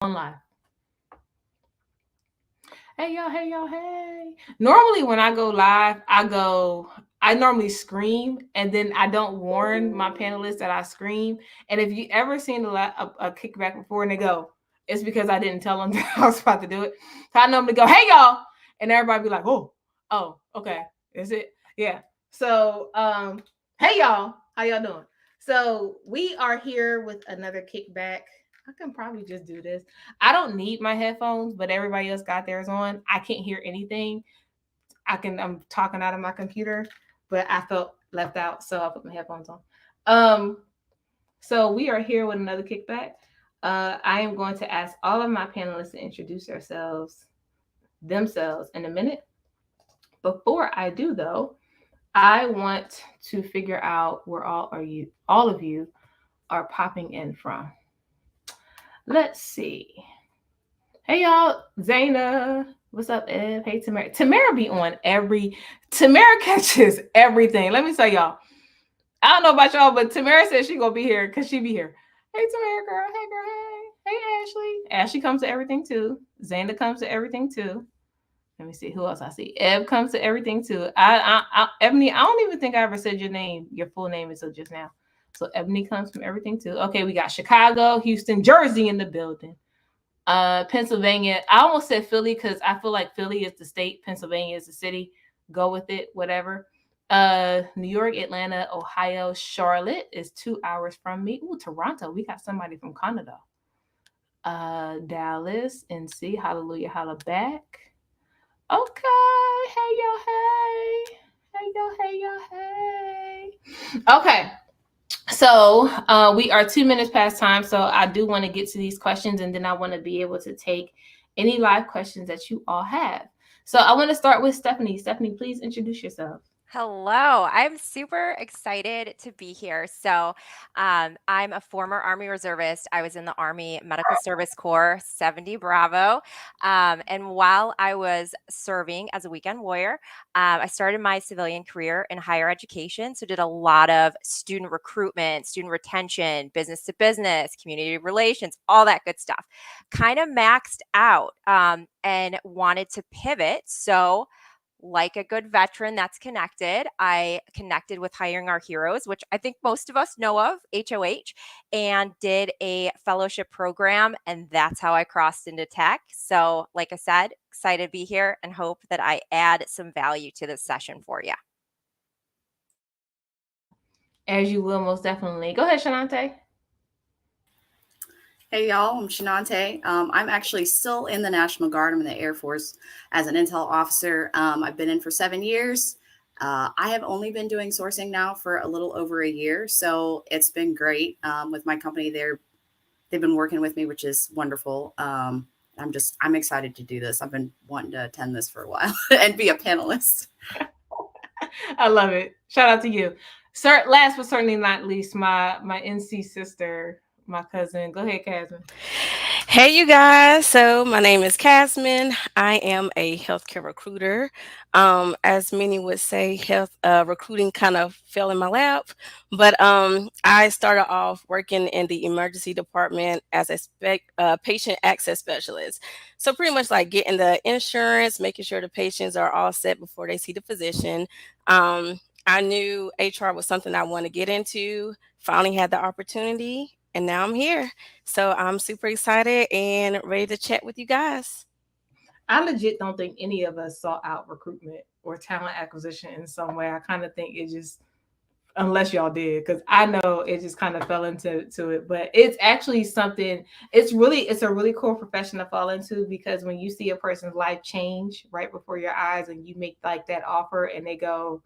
On live. Hey y'all, hey y'all, hey. Normally when I go live, I normally scream and then I don't warn my panelists that I scream. And if you ever seen a kickback before and they go, it's because I didn't tell them that I was about to do it. So I normally go, hey y'all, and everybody be like, okay, is it? Yeah. So hey y'all, how y'all doing? So we are here with another kickback. I can probably just do this. I don't need my headphones, but everybody else got theirs on. I can't hear anything. I'm talking out of my computer, but I felt left out, so I put my headphones on. Um, so we are here with another kickback. I am going to ask all of my panelists to introduce themselves in a minute. Before I do though, I want to figure out where all of you are popping in from. Let's see. Hey y'all, Zaina. What's up, Ev? Hey Tamara. Tamara catches everything. Let me tell y'all. I don't know about y'all, but Tamara said she gonna be here because she be here. Hey Tamara girl. Hey girl. Hey. Hey Ashley. Ashley comes to everything too. Zaina comes to everything too. Let me see who else I see. Ev comes to everything too. Ebony, I don't even think I ever said your full name until just now. So Ebony comes from everything too. Okay, we got Chicago, Houston, Jersey in the building. Pennsylvania. I almost said Philly because I feel like Philly is the state, Pennsylvania is the city. Go with it, whatever. New York, Atlanta, Ohio, Charlotte is 2 hours from me. Ooh, Toronto. We got somebody from Canada. Dallas, NC, hallelujah, holla back. Okay, hey y'all, hey. Hey y'all, hey y'all, hey. Okay. So we are 2 minutes past time. So I do want to get to these questions and then I want to be able to take any live questions that you all have. So I want to start with Stephanie. Stephanie, please introduce yourself. Hello, I'm super excited to be here. I'm a former Army reservist. I was in the Army Medical Service Corps, 70 Bravo. And while I was serving as a weekend warrior, I started my civilian career in higher education. So, did a lot of student recruitment, student retention, business to business, community relations, all that good stuff. Kind of maxed out and wanted to pivot. So, like a good veteran that's connected, I connected with Hiring Our Heroes, which I think most of us know of, HOH, and did a fellowship program. And that's how I crossed into tech. So, like I said, excited to be here and hope that I add some value to this session for you. As you will, most definitely. Go ahead, Shanante. Hey y'all, I'm Shanante. I'm actually still in the National Guard. I'm in the Air Force as an intel officer. I've been in for 7 years. I have only been doing sourcing now for a little over a year, so it's been great with my company. They've been working with me, which is wonderful. I'm excited to do this. I've been wanting to attend this for a while and be a panelist. I love it. Shout out to you. Sir, last but certainly not least, my NC sister, my cousin. Go ahead, Casman. Hey, you guys. So, my name is Casman. I am a healthcare recruiter. As many would say, health recruiting kind of fell in my lap, but I started off working in the emergency department as a patient access specialist. So, pretty much like getting the insurance, making sure the patients are all set before they see the physician. I knew HR was something I wanted to get into, finally had the opportunity, and now I'm here. So I'm super excited and ready to chat with you guys. I legit don't think any of us sought out recruitment or talent acquisition in some way. I kind of think it just, unless y'all did, because I know it just kind of fell into it. But it's actually something. It's a really cool profession to fall into because when you see a person's life change right before your eyes and you make like that offer and they go,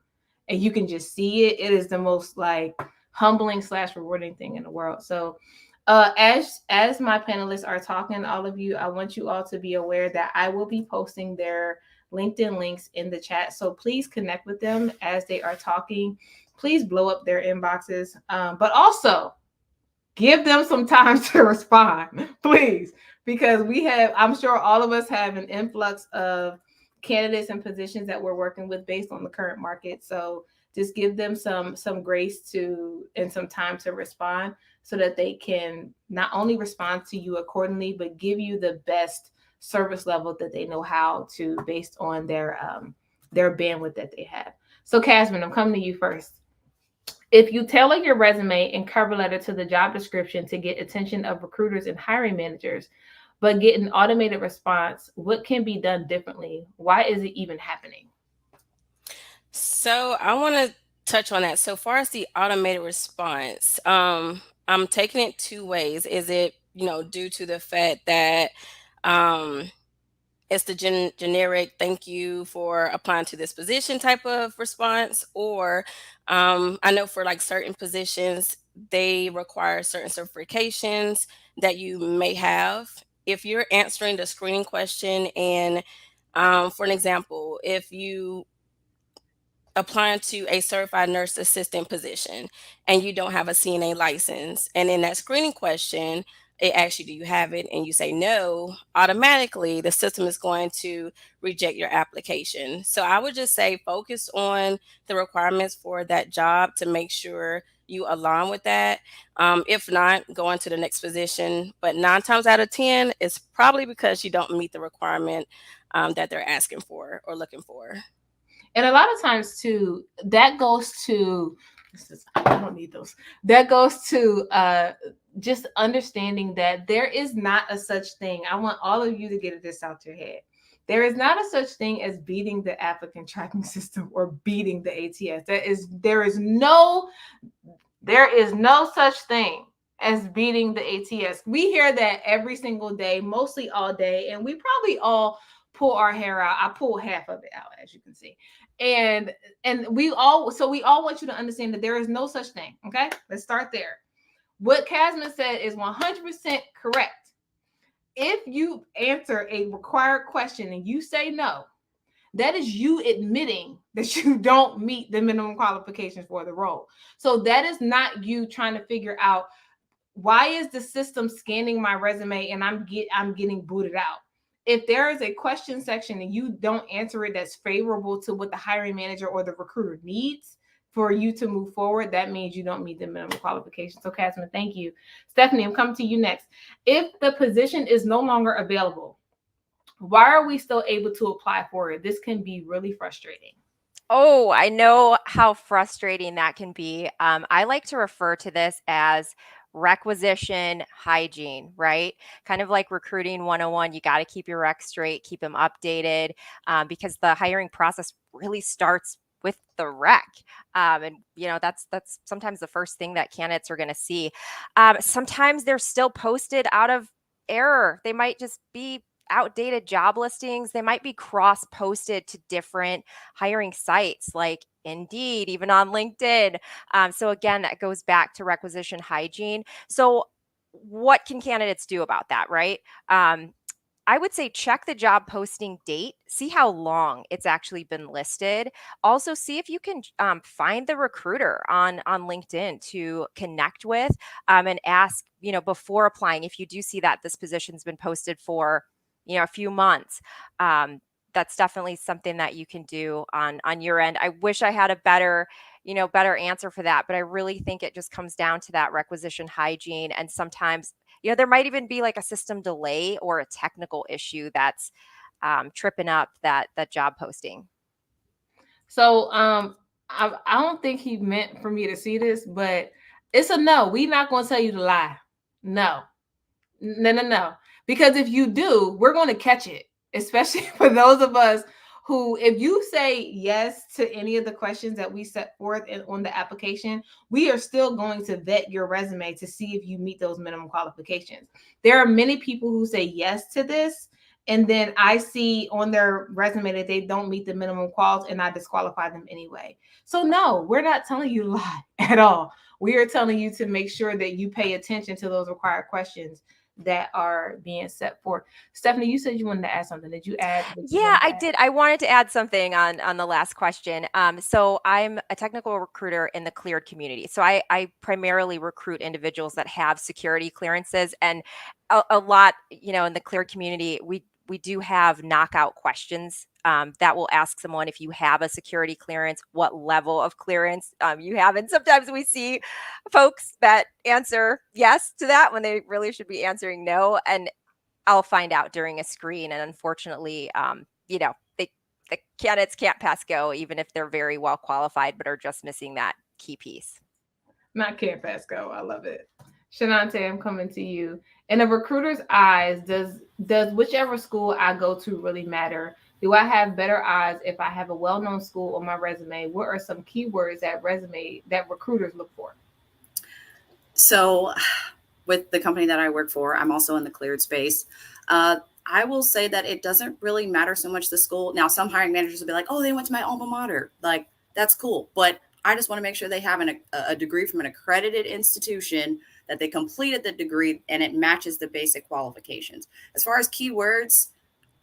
and you can just see it, it is the most like humbling slash rewarding thing in the world. So as my panelists are talking, all of you, I want you all to be aware that I will be posting their LinkedIn links in the chat. So please connect with them as they are talking. Please blow up their inboxes, but also give them some time to respond, please, because I'm sure all of us have an influx of candidates and positions that we're working with based on the current market. So Just give them some grace to and some time to respond so that they can not only respond to you accordingly, but give you the best service level that they know how to based on their bandwidth that they have. So Casman, I'm coming to you first. If you tailor your resume and cover letter to the job description to get attention of recruiters and hiring managers, but get an automated response, what can be done differently? Why is it even happening? So I want to touch on that. So far as the automated response, I'm taking it two ways. Is it, due to the fact that um, it's the generic thank you for applying to this position type of response, or I know for like certain positions, they require certain certifications that you may have. If you're answering the screening question and for an example, if you applying to a certified nurse assistant position and you don't have a CNA license, and in that screening question it asks you, do you have it, and you say no, automatically the system is going to reject your application. So I would just say focus on the requirements for that job to make sure you align with that. If not, go on to the next position, but 9 times out of 10 it's probably because you don't meet the requirement that they're asking for or looking for. And a lot of times too, that goes to I don't need those. That goes to just understanding that there is not a such thing. I want all of you to get this out your head. There is not a such thing as beating the applicant tracking system or beating the ATS. There is no such thing as beating the ATS. We hear that every single day, mostly all day, and we probably all pull our hair out. I pull half of it out, as you can see. And we all want you to understand that there is no such thing. Okay, let's start there. What Casman said is 100% correct. If you answer a required question and you say no, that is you admitting that you don't meet the minimum qualifications for the role. So that is not you trying to figure out why is the system scanning my resume and I'm getting booted out. If there is a question section and you don't answer it that's favorable to what the hiring manager or the recruiter needs for you to move forward, that means you don't meet the minimum qualifications. So Casman, thank you. Stephanie, I'm coming to you next. If the position is no longer available, why are we still able to apply for it? This can be really frustrating. Oh, I know how frustrating that can be. I like to refer to this as requisition hygiene, right? Kind of like recruiting 101. You got to keep your recs straight, keep them updated, because the hiring process really starts with the rec. And that's sometimes the first thing that candidates are going to see. Sometimes they're still posted out of error. They might just be outdated job listings. They might be cross posted to different hiring sites like Indeed, even on LinkedIn. So again, that goes back to requisition hygiene. So what can candidates do about that, right? I would say check the job posting date, see how long it's actually been listed. Also, see if you can find the recruiter on LinkedIn to connect with and ask, before applying, if you do see that this position's been posted for, a few months. That's definitely something that you can do on your end. I wish I had a better answer for that, but I really think it just comes down to that requisition hygiene. And sometimes, there might even be like a system delay or a technical issue that's tripping up that job posting. So I don't think he meant for me to see this, but it's a no. We're not going to tell you to lie. No. Because if you do, we're going to catch it, especially for those of us who, if you say yes to any of the questions that we set forth on the application, we are still going to vet your resume to see if you meet those minimum qualifications. There are many people who say yes to this, and then I see on their resume that they don't meet the minimum quals, and I disqualify them anyway. So no, we're not telling you to lie at all. We are telling you to make sure that you pay attention to those required questions that are being set forth. Stephanie, you said you wanted to add something. Did you add? Yeah, I did. I wanted to add something on the last question. So I'm a technical recruiter in the cleared community. So I primarily recruit individuals that have security clearances, and a lot, in the cleared community, we do have knockout questions that will ask someone if you have a security clearance, what level of clearance you have. And sometimes we see folks that answer yes to that when they really should be answering no. And I'll find out during a screen. And unfortunately, the candidates can't pass go, even if they're very well qualified, but are just missing that key piece. Not can't pass go. I love it. Shanante, I'm coming to you. In a recruiter's eyes, does whichever school I go to really matter? Do I have better odds if I have a well-known school on my resume? What are some keywords that recruiters look for? So with the company that I work for, I'm also in the cleared space. I will say that it doesn't really matter so much the school. Now, some hiring managers will be like, oh, they went to my alma mater. Like, that's cool. But I just want to make sure they have a degree from an accredited institution, that they completed the degree and it matches the basic qualifications. As far as keywords,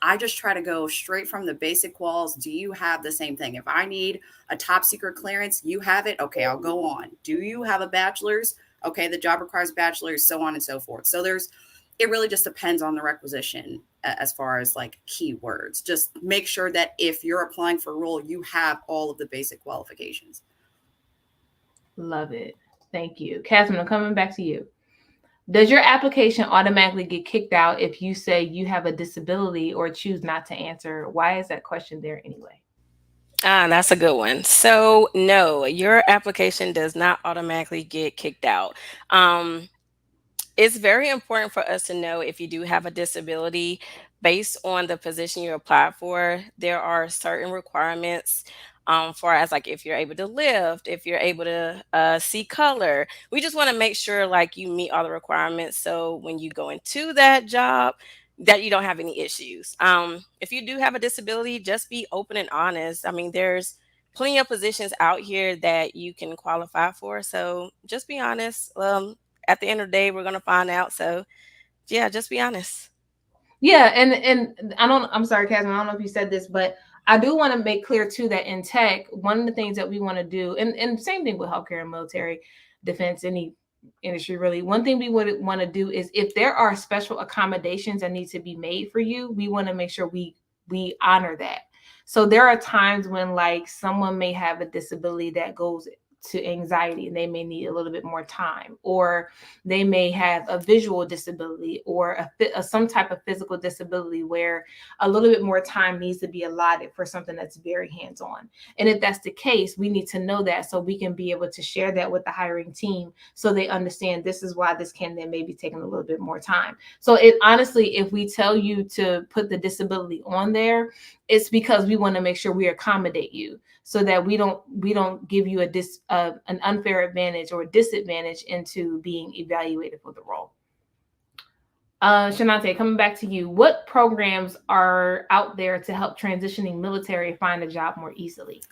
I just try to go straight from the basic quals. Do you have the same thing? If I need a top secret clearance, you have it. Okay, I'll go on. Do you have a bachelor's? Okay, the job requires bachelor's, so on and so forth. So it really just depends on the requisition as far as like keywords. Just make sure that if you're applying for a role, you have all of the basic qualifications. Love it. Thank you. Catherine, I'm coming back to you. Does your application automatically get kicked out if you say you have a disability or choose not to answer? Why is that question there anyway? That's a good one. So no, your application does not automatically get kicked out. It's very important for us to know if you do have a disability. Based on the position you apply for, there are certain requirements for as like if you're able to lift, if you're able to see color. We just want to make sure like you meet all the requirements, so when you go into that job, that you don't have any issues. If you do have a disability, just be open and honest. I mean, there's plenty of positions out here that you can qualify for, so just be honest. At the end of the day, we're going to find out. So yeah, just be honest. Yeah, and I'm sorry, Catherine, I don't know if you said this, but I do want to make clear too that in tech, one of the things that we want to do, and same thing with healthcare and military defense, any industry really, one thing we would want to do is if there are special accommodations that need to be made for you, we want to make sure we honor that. So there are times when like someone may have a disability that goes to anxiety and they may need a little bit more time, or they may have a visual disability or some type of physical disability where a little bit more time needs to be allotted for something that's very hands-on. And if that's the case, we need to know that so we can be able to share that with the hiring team so they understand this is why this candidate may be taking a little bit more time. So it honestly, if we tell you to put the disability on there, it's because we want to make sure we accommodate you so that we don't give you an unfair advantage or a disadvantage into being evaluated for the role. Shanante, coming back to you, what programs are out there to help transitioning military find a job more easily?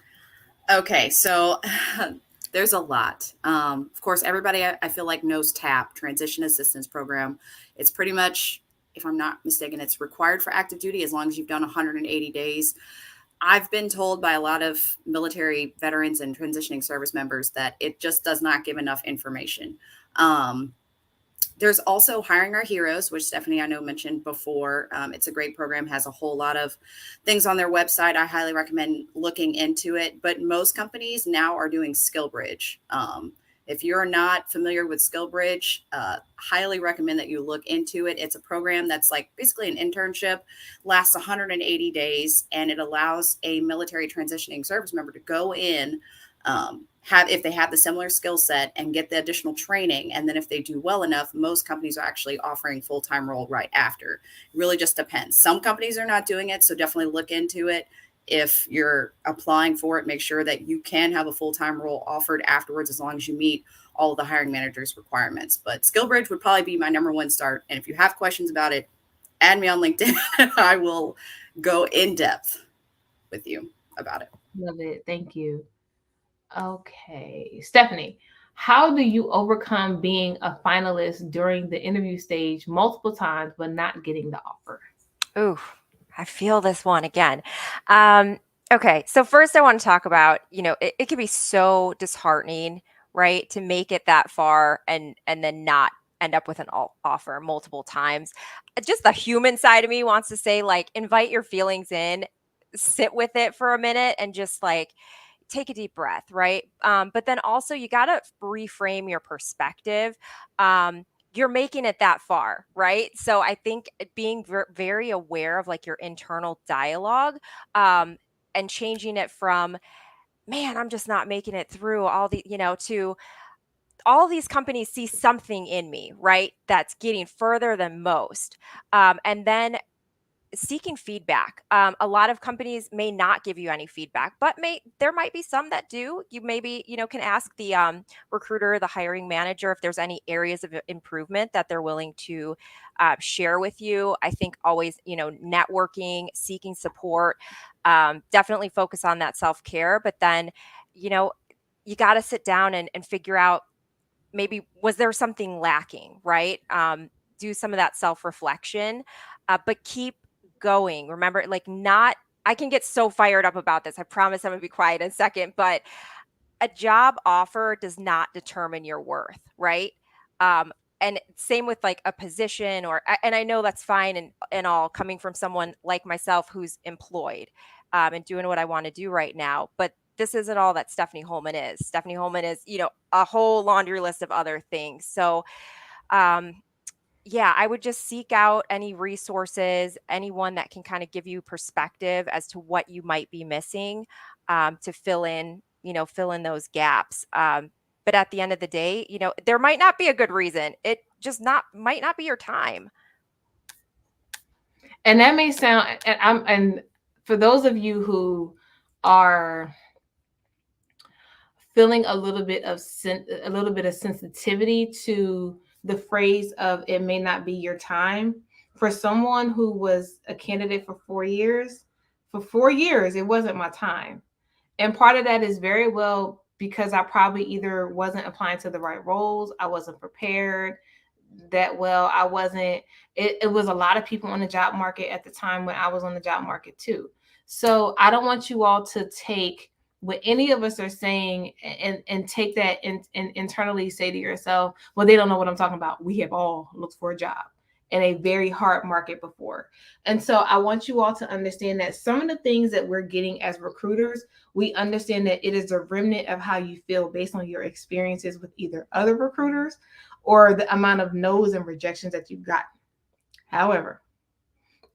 Okay, so there's a lot. Of course, everybody I feel like knows TAP, Transition Assistance Program. It's pretty much, if I'm not mistaken, it's required for active duty as long as you've done 180 days. I've been told by a lot of military veterans and transitioning service members that it just does not give enough information. There's also Hiring Our Heroes, which Stephanie, I know, mentioned before. It's a great program, has a whole lot of things on their website. I highly recommend looking into it. But most companies now are doing SkillBridge. If you're not familiar with SkillBridge, highly recommend that you look into it. It's a program that's like basically an internship, lasts 180 days, and it allows a military transitioning service member to go in, if they have the similar skill set and get the additional training. And then if they do well enough, most companies are actually offering full-time role right after. It really just depends. Some companies are not doing it, so definitely look into it. If you're applying for it, make sure that you can have a full-time role offered afterwards as long as you meet all of the hiring manager's requirements. But SkillBridge would probably be my number one start. And if you have questions about it, add me on LinkedIn. I will go in depth with you about it. Love it. Thank you. Okay. Stephanie, how do you overcome being a finalist during the interview stage multiple times but not getting the offer? Ooh, I feel this one again. Okay, so first I want to talk about, it can be so disheartening, right, to make it that far and then not end up with an offer multiple times. Just the human side of me wants to say, like, invite your feelings in, sit with it for a minute, and just like take a deep breath, right? But then also you got to reframe your perspective. You're making it that far, right? So I think being very aware of like your internal dialogue, and changing it from, man, I'm just not making it through all the, to all these companies see something in me, right? That's getting further than most. And then seeking feedback. A lot of companies may not give you any feedback, but there might be some that do. You maybe can ask the recruiter, the hiring manager, if there's any areas of improvement that they're willing to share with you. I think always networking, seeking support, definitely focus on that self-care. But then you know you got to sit down and figure out, maybe was there something lacking, right? Do some of that self-reflection, but keep going. Remember, like, not, I can get so fired up about this. I promise I'm gonna be quiet in a second, but a job offer does not determine your worth, right? Um, and same with like a position, and I know that's fine and all, coming from someone like myself who's employed, and doing what I want to do right now. But this isn't all that Stephanie Holman is. Stephanie Holman is, a whole laundry list of other things. So, um, yeah, I would just seek out any resources, anyone that can kind of give you perspective as to what you might be missing, to fill in those gaps. But at the end of the day, there might not be a good reason. It just might not be your time. And that may sound, and for those of you who are feeling a little bit of sensitivity to the phrase of "it may not be your time," for someone who was a candidate for 4 years, it wasn't my time. And part of that is very well because I probably either wasn't applying to the right roles, I wasn't prepared that well, I wasn't, it was a lot of people on the job market at the time when I was on the job market too. So I don't want you all to take what any of us are saying and take that and internally say to yourself, well, they don't know what I'm talking about. We have all looked for a job in a very hard market before. And so I want you all to understand that some of the things that we're getting as recruiters, we understand that it is a remnant of how you feel based on your experiences with either other recruiters or the amount of no's and rejections that you've gotten. However,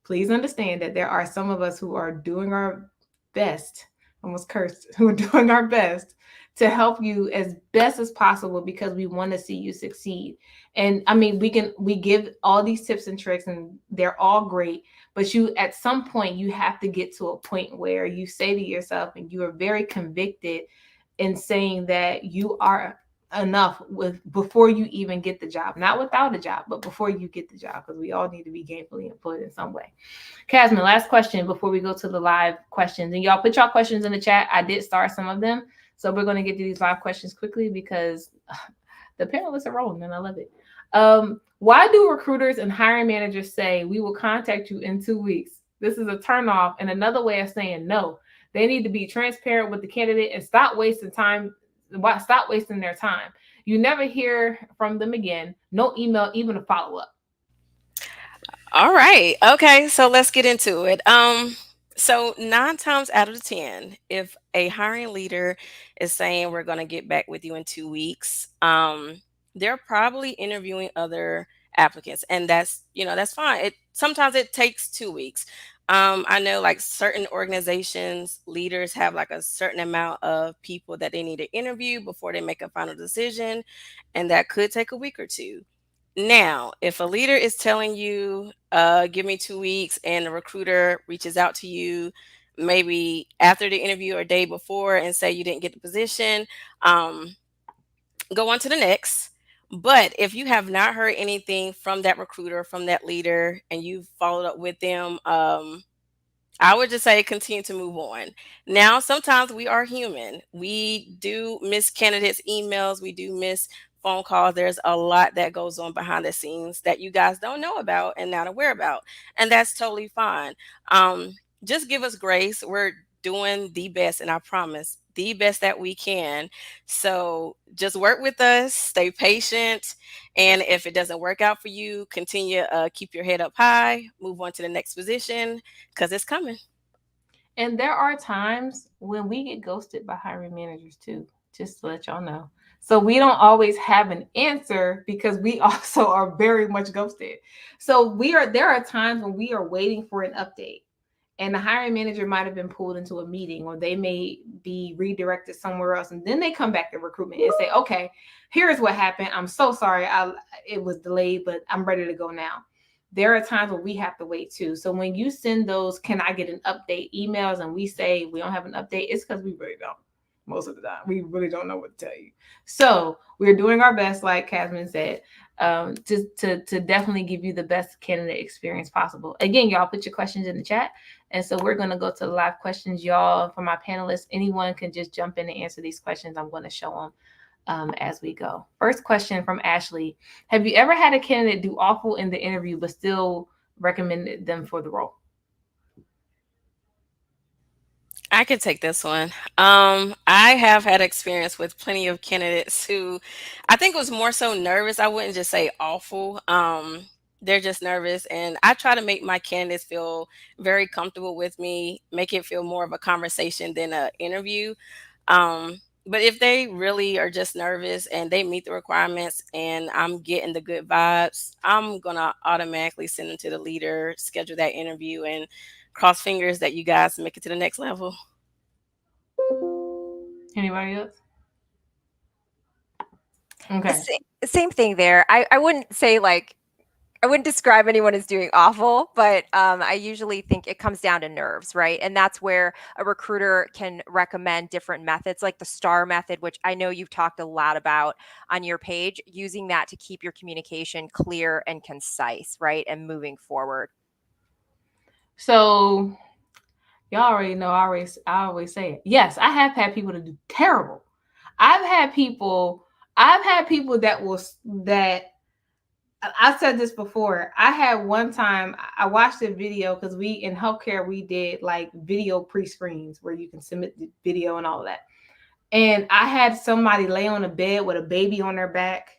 please understand that there are some of us who are doing our best, almost cursed, who are doing our best to help you as best as possible because we want to see you succeed. And I mean, we give all these tips and tricks and they're all great, but you, at some point, you have to get to a point where you say to yourself and you are very convicted in saying that you are enough before you even get the job, not without a job, but before you get the job, because we all need to be gainfully employed in some way. Casman, last question before we go to the live questions. And y'all put y'all questions in the chat. I did start some of them. So we're going to get to these live questions quickly because the panelists are rolling and I love it. Why do recruiters and hiring managers say we will contact you in 2 weeks? This is a turnoff and another way of saying no. They need to be transparent with the candidate and stop wasting their time. You never hear from them again. No email, even a follow-up. All right. Okay. So let's get into it. So 9 times out of 10, if a hiring leader is saying we're going to get back with you in 2 weeks, they're probably interviewing other applicants, and that's fine. Sometimes it takes 2 weeks. I know like certain organizations, leaders have like a certain amount of people that they need to interview before they make a final decision, and that could take a week or two. Now, if a leader is telling you, give me 2 weeks, and the recruiter reaches out to you maybe after the interview or a day before and say you didn't get the position, go on to the next. But if you have not heard anything from that recruiter, from that leader, and you've followed up with them, I would just say continue to move on. Now, sometimes we are human. We do miss candidates' emails. We do miss phone calls. There's a lot that goes on behind the scenes that you guys don't know about and not aware about. And that's totally fine. Just give us grace. We're doing the best, and I promise, the best that we can. So just work with us, stay patient, and if it doesn't work out for you, continue, keep your head up high, move on to the next position, because it's coming. And there are times when we get ghosted by hiring managers too, just to let y'all know. So we don't always have an answer because we also are very much ghosted. So there are times when we are waiting for an update, and the hiring manager might have been pulled into a meeting, or they may be redirected somewhere else, and then they come back to recruitment and say, okay, here's what happened. I'm so sorry. It was delayed, but I'm ready to go now. There are times where we have to wait too. So when you send those, can I get an update emails, and we say we don't have an update, it's because we really don't. Most of the time, we really don't know what to tell you. So we're doing our best, like Casman said, to definitely give you the best candidate experience possible. Again, y'all put your questions in the chat. And so we're going to go to the live questions, y'all. For my panelists, anyone can just jump in and answer these questions. I'm going to show them as we go. First question from Ashley. Have you ever had a candidate do awful in the interview but still recommended them for the role? I could take this one. I have had experience with plenty of candidates who I think was more so nervous. I wouldn't just say awful. They're just nervous, and I try to make my candidates feel very comfortable with me, make it feel more of a conversation than an interview. But if they really are just nervous and they meet the requirements and I'm getting the good vibes, I'm gonna automatically send them to the leader, schedule that interview, and cross fingers that you guys make it to the next level. Anybody else? Okay. Same thing there. I wouldn't say I wouldn't describe anyone as doing awful, but I usually think it comes down to nerves, right? And that's where a recruiter can recommend different methods, like the STAR method, which I know you've talked a lot about on your page, using that to keep your communication clear and concise, right? And moving forward. So y'all already know, I always say it. Yes, I have had people to do terrible. I've had people that I said this before. I had one time I watched a video because we in healthcare we did like video pre-screens where you can submit the video and all of that. And I had somebody lay on a bed with a baby on their back.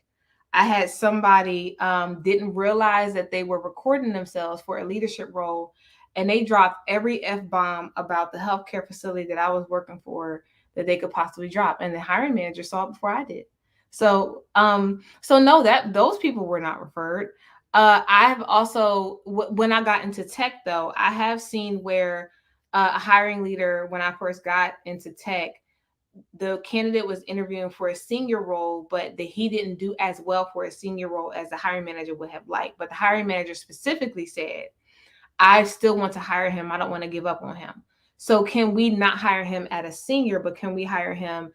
I had somebody didn't realize that they were recording themselves for a leadership role, and they dropped every F-bomb about the healthcare facility that I was working for that they could possibly drop. And the hiring manager saw it before I did. So no, that those people were not referred. I have also, when I got into tech though, I have seen where a hiring leader, when I first got into tech, the candidate was interviewing for a senior role, but he didn't do as well for a senior role as the hiring manager would have liked. But the hiring manager specifically said, I still want to hire him. I don't want to give up on him. So can we not hire him at a senior, but can we hire him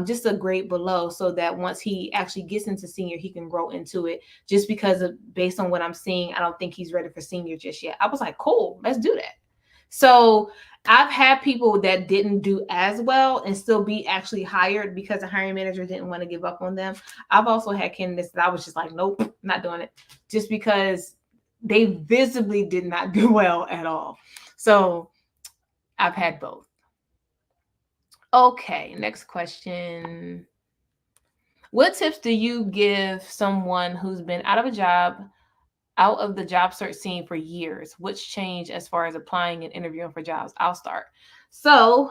just a grade below, so that once he actually gets into senior, he can grow into it? Just because based on what I'm seeing, I don't think he's ready for senior just yet. I was like, cool, let's do that. So I've had people that didn't do as well and still be actually hired because the hiring manager didn't want to give up on them. I've also had candidates that I was just like, nope, not doing it, just because they visibly did not do well at all. So I've had both. Okay, next question. What tips do you give someone who's been out of the job search scene for years? What's changed as far as applying and interviewing for jobs? I'll start. So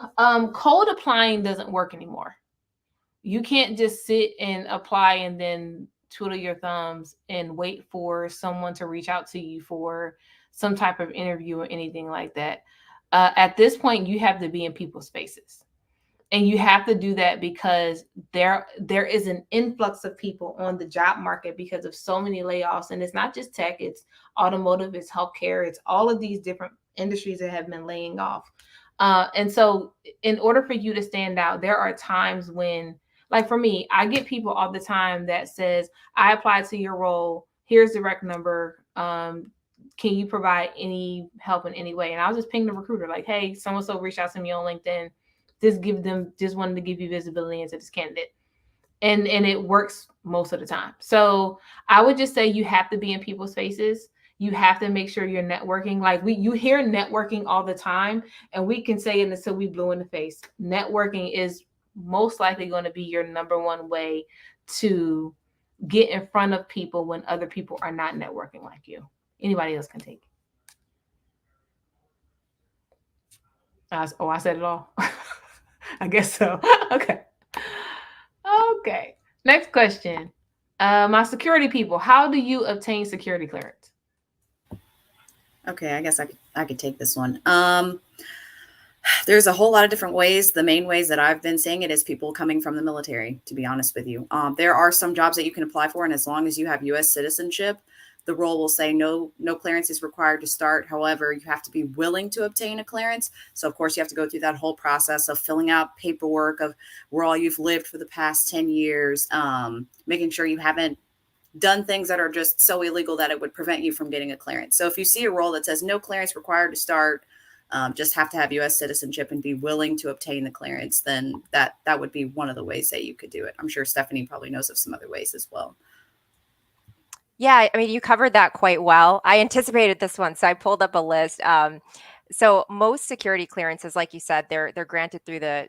cold applying doesn't work anymore. You can't just sit and apply and then twiddle your thumbs and wait for someone to reach out to you for some type of interview or anything like that. At this point, you have to be in people's spaces. And you have to do that because there is an influx of people on the job market because of so many layoffs. And it's not just tech, it's automotive, it's healthcare, it's all of these different industries that have been laying off. And so in order for you to stand out, there are times when, like for me, I get people all the time that says, I applied to your role, here's the rec number. Can you provide any help in any way? And I'll just ping the recruiter like, hey, so-and-so reached out to me on LinkedIn. Just wanted to give you visibility into this candidate. And it works most of the time. So I would just say you have to be in people's faces. You have to make sure you're networking. Like you hear networking all the time, and we can say it until we blue in the face. Networking is most likely going to be your number one way to get in front of people when other people are not networking like you. Anybody else can take it. I said it all. I guess so. Okay. Okay. Next question. My security people, how do you obtain security clearance? Okay, I guess I could take this one. There's a whole lot of different ways. The main ways that I've been seeing it is people coming from the military, to be honest with you. There are some jobs that you can apply for, and as long as you have U.S. citizenship, the role will say no clearance is required to start. However, you have to be willing to obtain a clearance. So, of course, you have to go through that whole process of filling out paperwork of where all you've lived for the past 10 years, making sure you haven't done things that are just so illegal that it would prevent you from getting a clearance. So if you see a role that says no clearance required to start, just have to have U.S. citizenship and be willing to obtain the clearance, then that would be one of the ways that you could do it. I'm sure Stephanie probably knows of some other ways as well. Yeah, I mean, you covered that quite well. I anticipated this one, so I pulled up a list. So most security clearances, like you said, they're granted through the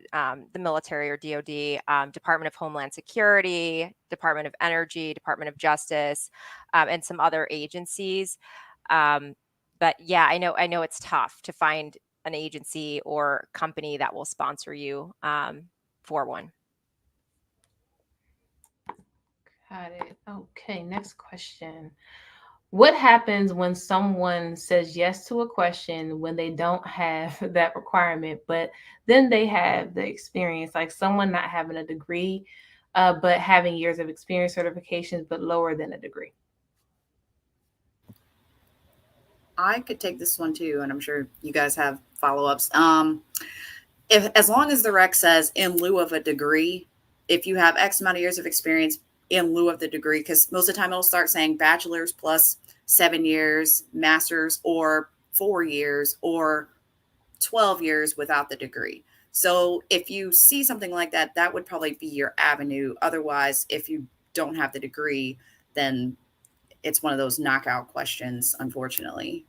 military or DoD, Department of Homeland Security, Department of Energy, Department of Justice, and some other agencies. But yeah, I know it's tough to find an agency or company that will sponsor you for one. Got it. Okay, next question. What happens when someone says yes to a question when they don't have that requirement, but then they have the experience, like someone not having a degree, but having years of experience, certifications, but lower than a degree? I could take this one too, and I'm sure you guys have follow-ups. If as long as the rec says in lieu of a degree, if you have X amount of years of experience in lieu of the degree, because most of the time it'll start saying bachelor's plus 7 years, master's, or 4 years, or 12 years without the degree. So if you see something like that, that would probably be your avenue. Otherwise, if you don't have the degree, then it's one of those knockout questions, unfortunately.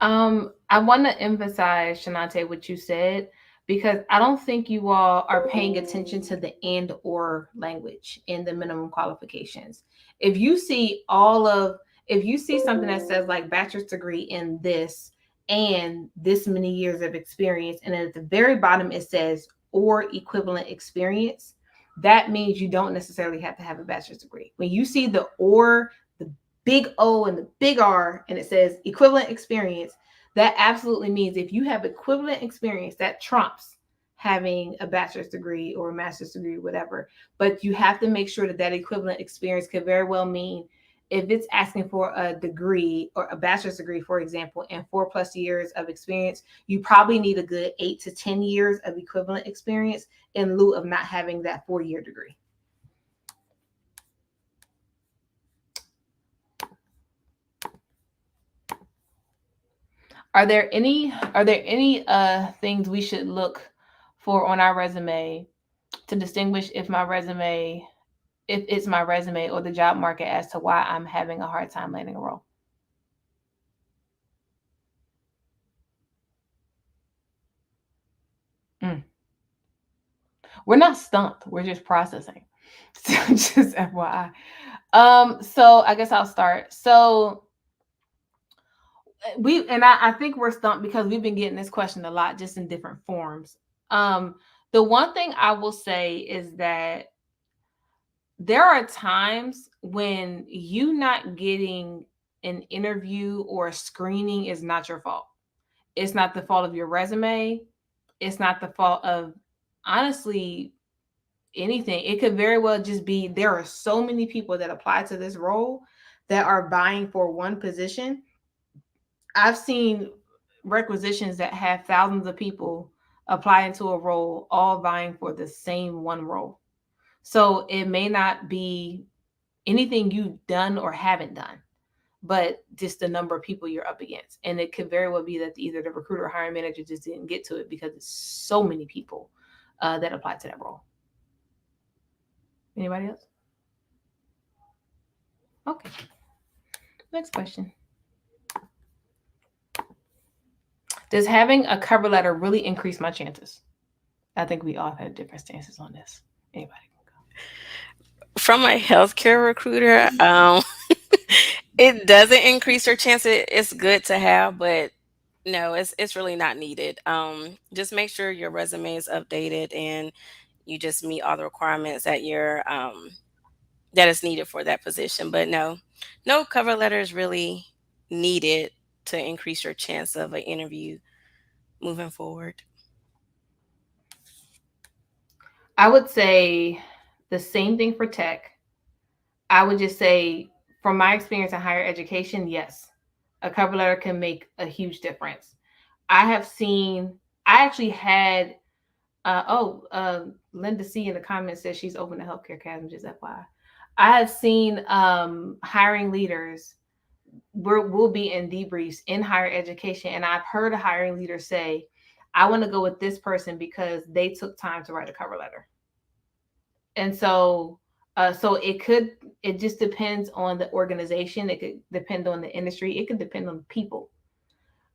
I want to emphasize, Shanante, what you said, because I don't think you all are paying attention to the and or language in the minimum qualifications. If you see something that says like bachelor's degree in this and this many years of experience, and at the very bottom it says or equivalent experience, that means you don't necessarily have to have a bachelor's degree. When you see the or, the big O and the big R, and it says equivalent experience, that absolutely means if you have equivalent experience, that trumps having a bachelor's degree or a master's degree, whatever. But you have to make sure that that equivalent experience could very well mean if it's asking for a degree or a bachelor's degree, for example, and 4+ years of experience, you probably need a good 8 to 10 years of equivalent experience in lieu of not having that 4-year degree. Are there any things we should look for on our resume to distinguish if it's my resume or the job market as to why I'm having a hard time landing a role? We're not stumped. We're just processing. So just FYI. So I guess I'll start. So I think we're stumped because we've been getting this question a lot, just in different forms. The one thing I will say is that there are times when you not getting an interview or a screening is not your fault. It's not the fault of your resume. It's not the fault of, honestly, anything. It could very well just be there are so many people that apply to this role that are vying for one position. I've seen requisitions that have thousands of people apply into a role, all vying for the same one role. So it may not be anything you've done or haven't done, but just the number of people you're up against. And it could very well be that either the recruiter or hiring manager just didn't get to it because it's so many people that apply to that role. Anybody else? Okay. Next question. Does having a cover letter really increase my chances? I think we all have different stances on this. Anybody can go. From a healthcare recruiter, it doesn't increase your chance. It's good to have, but no, it's really not needed. Just make sure your resume is updated and you just meet all the requirements that you're that is needed for that position. But no cover letter is really needed to increase your chance of an interview moving forward. I would say the same thing for tech. I would just say, from my experience in higher education, yes, a cover letter can make a huge difference. I actually had, Linda C in the comments says she's open to healthcare academy, just FYI. I have seen hiring leaders, we'll be in debriefs in higher education, and I've heard a hiring leader say, I want to go with this person because they took time to write a cover letter. And so it just depends on the organization. It could depend on the industry. It could depend on the people,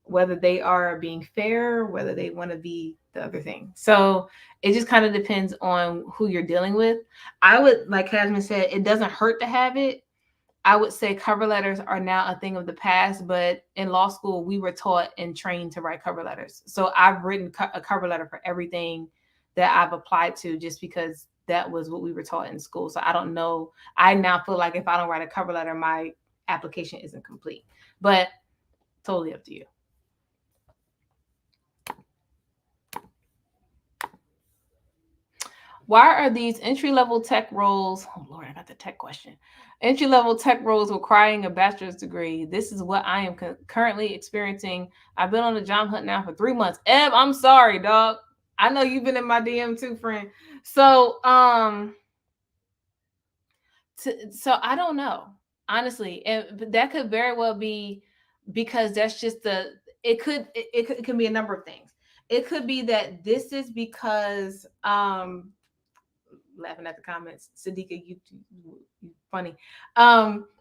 whether they are being fair, whether they want to be the other thing. So it just kind of depends on who you're dealing with. I would, like Jasmine said, it doesn't hurt to have it. I would say cover letters are now a thing of the past, but in law school, we were taught and trained to write cover letters. So I've written a cover letter for everything that I've applied to, just because that was what we were taught in school. So I don't know. I now feel like if I don't write a cover letter, my application isn't complete, but totally up to you. Why are these entry-level tech roles? Oh Lord, I got the tech question. Entry-level tech roles requiring a bachelor's degree. This is what I am currently experiencing. I've been on the job hunt now for 3 months. Eb, I'm sorry, dog. I know you've been in my DM too, friend. So, so I don't know, honestly, and that could very well be because that's just it could be a number of things. It could be that this is because laughing at the comments. Sadiqa, you funny.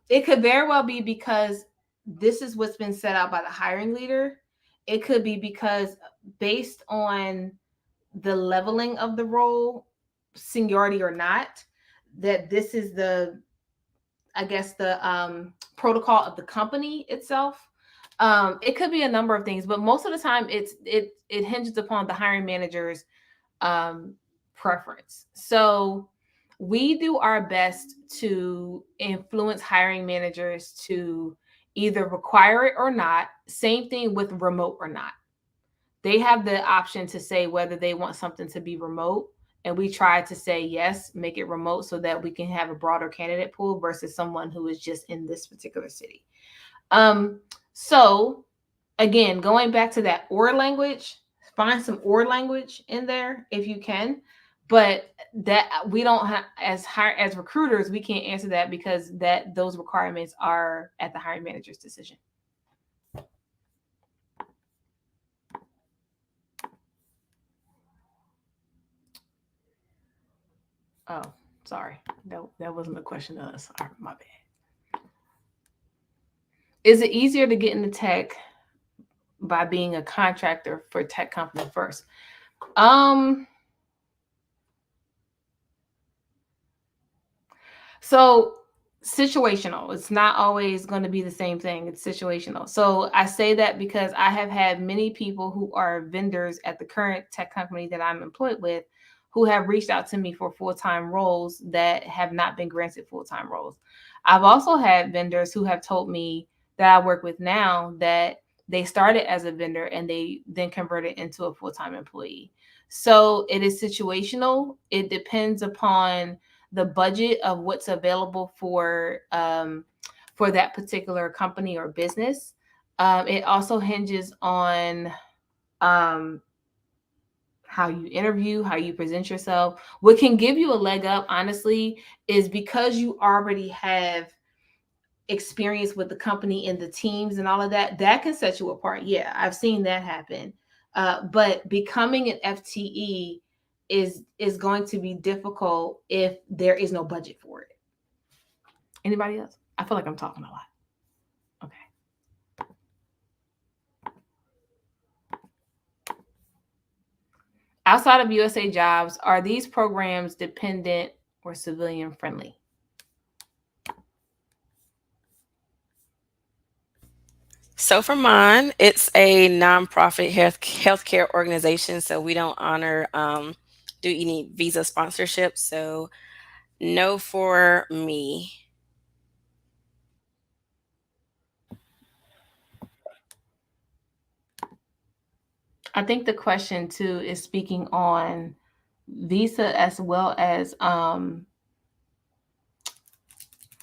It could very well be because this is what's been set out by the hiring leader. It could be because based on the leveling of the role, seniority or not, that this is the protocol of the company itself. It could be a number of things, but most of the time it hinges upon the hiring manager's preference. So we do our best to influence hiring managers to either require it or not. Same thing with remote or not. They have the option to say whether they want something to be remote. And we try to say, yes, make it remote so that we can have a broader candidate pool versus someone who is just in this particular city. So again, going back to that or language, find some or language in there if you can. But that we don't have as recruiters, we can't answer that because those requirements are at the hiring manager's decision. Oh, sorry. That wasn't a question to us. Sorry, my bad. Is it easier to get into tech by being a contractor for tech company first? So situational. It's not always going to be the same thing. It's situational. So I say that because I have had many people who are vendors at the current tech company that I'm employed with who have reached out to me for full-time roles that have not been granted full-time roles. I've also had vendors who have told me that I work with now that they started as a vendor and they then converted into a full-time employee. So it is situational. It depends upon the budget of what's available for that particular company or business. It also hinges on how you interview, how you present yourself. What can give you a leg up, honestly, is because you already have experience with the company and the teams and all of that. That can set you apart. Yeah, I've seen that happen. But becoming an FTE is going to be difficult if there is no budget for it. Anybody else? I feel like I'm talking a lot. Okay. Outside of USA Jobs, are these programs dependent or civilian friendly? So for mine, it's a nonprofit healthcare organization. So we don't honor do you need visa sponsorship? So no for me. I think the question too is speaking on visa as well as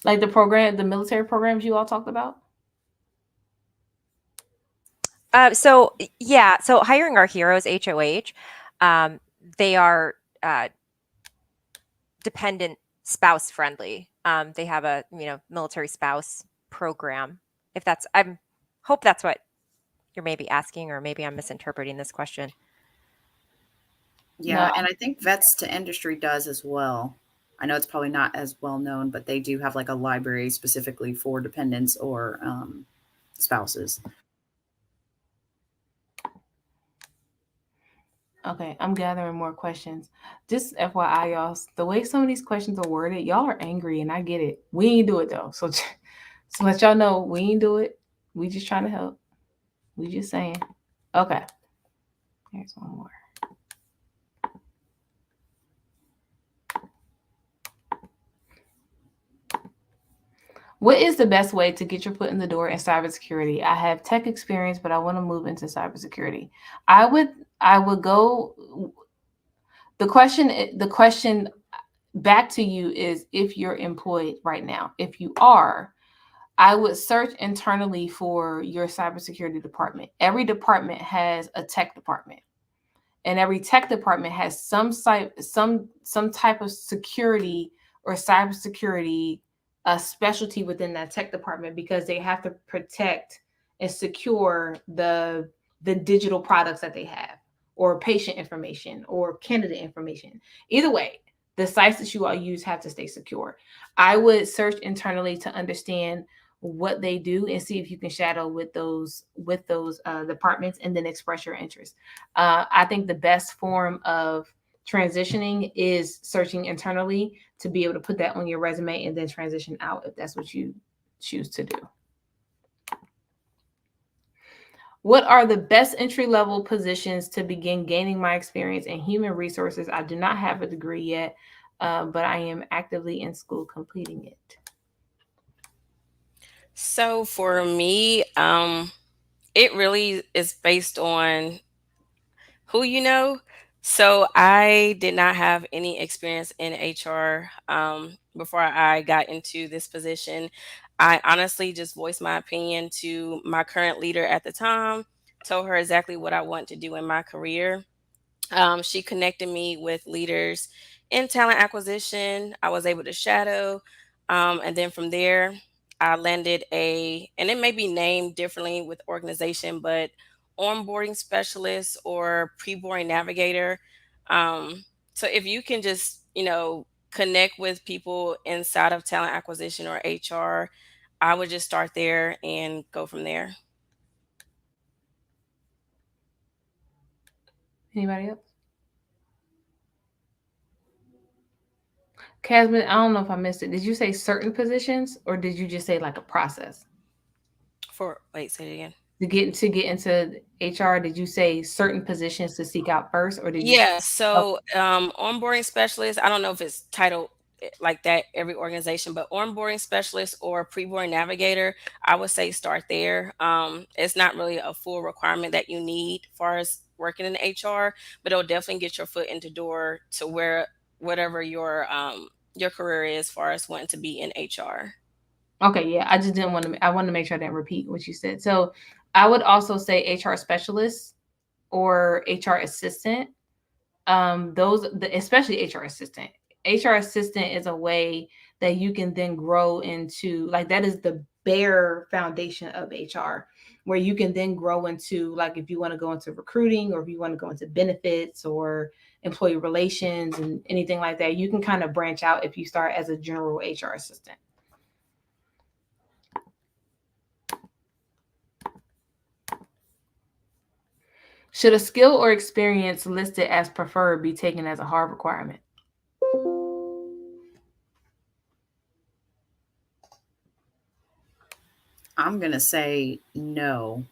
like the military programs you all talked about. So hiring our heroes, HOH, they are dependent spouse friendly. They have a military spouse program. If that's, hope that's what you're maybe asking, or maybe I'm misinterpreting this question. Yeah, No. and I think Vets to Industry does as well. I know it's probably not as well known, but they do have like a library specifically for dependents or spouses. Okay, I'm gathering more questions. Just FYI, y'all, the way some of these questions are worded, y'all are angry, and I get it. We ain't do it though, so let y'all know we ain't do it. We just trying to help. We just saying. Okay, here's one more. What is the best way to get your foot in the door in cybersecurity? I have tech experience, but I want to move into cybersecurity. I would go. The question back to you is if you're employed right now. If you are, I would search internally for your cybersecurity department. Every department has a tech department, and every tech department has some type of security or cybersecurity specialty within that tech department, because they have to protect and secure the digital products that they have, or patient information or candidate information. Either way, the sites that you all use have to stay secure. I would search internally to understand what they do and see if you can shadow with those departments, and then express your interest. I think the best form of transitioning is searching internally to be able to put that on your resume and then transition out if that's what you choose to do. What are the best entry level positions to begin gaining my experience in human resources? I do not have a degree yet, but I am actively in school completing it. So for me, it really is based on who you know. So I did not have any experience in HR before I got into this position. I honestly just voiced my opinion to my current leader at the time, told her exactly what I want to do in my career. She connected me with leaders in talent acquisition. I was able to shadow. And then from there, I landed and it may be named differently with organization, but onboarding specialist or pre-boarding navigator. So if you can just, connect with people inside of talent acquisition or HR, I would just start there and go from there. Anybody else? Casman, I don't know if I missed it. Did you say certain positions, or did you just say like a process? Wait, say it again. To get into HR, did you say certain positions to seek out first, or did you? Yeah, so onboarding specialist, I don't know if it's titled like that every organization, but onboarding specialist or pre-boarding navigator, I would say start there. It's not really a full requirement that you need as far as working in HR, but it'll definitely get your foot into door to whatever your career is as far as wanting to be in HR. Okay, yeah. I just didn't want to. I wanted to make sure I didn't repeat what you said. So, I would also say HR specialist or HR assistant. Especially HR assistant. HR assistant is a way that you can then grow into, like, that is the bare foundation of HR, where you can then grow into, like, if you want to go into recruiting, or if you want to go into benefits or employee relations and anything like that, you can kind of branch out if you start as a general HR assistant. Should a skill or experience listed as preferred be taken as a hard requirement? I'm going to say no.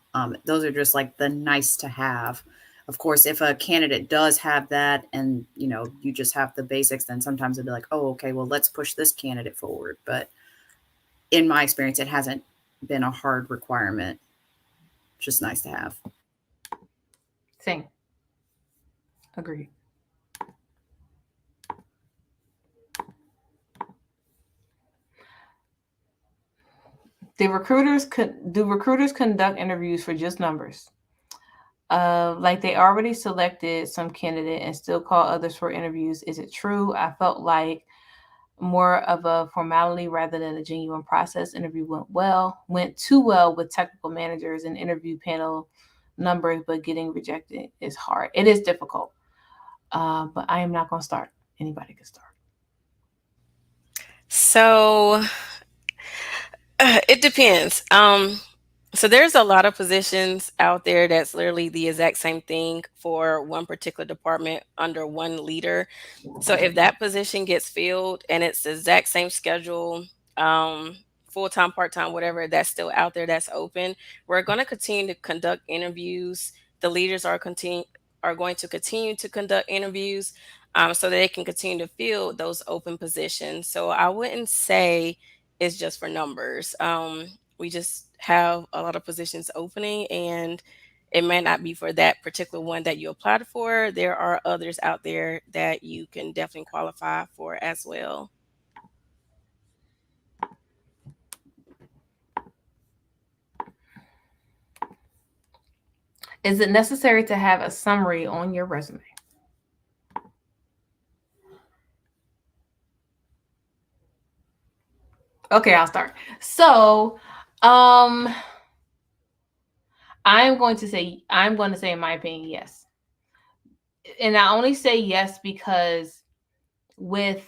Those are just like the nice to have. Of course, if a candidate does have that and, you just have the basics, then sometimes it'd be like, oh, okay, well, let's push this candidate forward. But in my experience, it hasn't been a hard requirement. Just nice to have. Same. Agreed. Do recruiters conduct interviews for just numbers? Like they already selected some candidate and still call others for interviews. Is it true? I felt like more of a formality rather than a genuine process. Interview went too well with technical managers and interview panel numbers, but getting rejected is hard. It is difficult. But I am not going to start. Anybody can start. So it depends. So there's a lot of positions out there that's literally the exact same thing for one particular department under one leader. So if that position gets filled and it's the exact same schedule, full-time, part-time, whatever, that's still out there, that's open, we're going to continue to conduct interviews. The leaders are going to continue to conduct interviews, so that they can continue to fill those open positions. So I wouldn't say it's just for numbers. We just have a lot of positions opening, and it may not be for that particular one that you applied for. There are others out there that you can definitely qualify for as well. Is it necessary to have a summary on your resume? Okay, I'll start. So, I'm going to say, in my opinion, yes. And I only say yes because with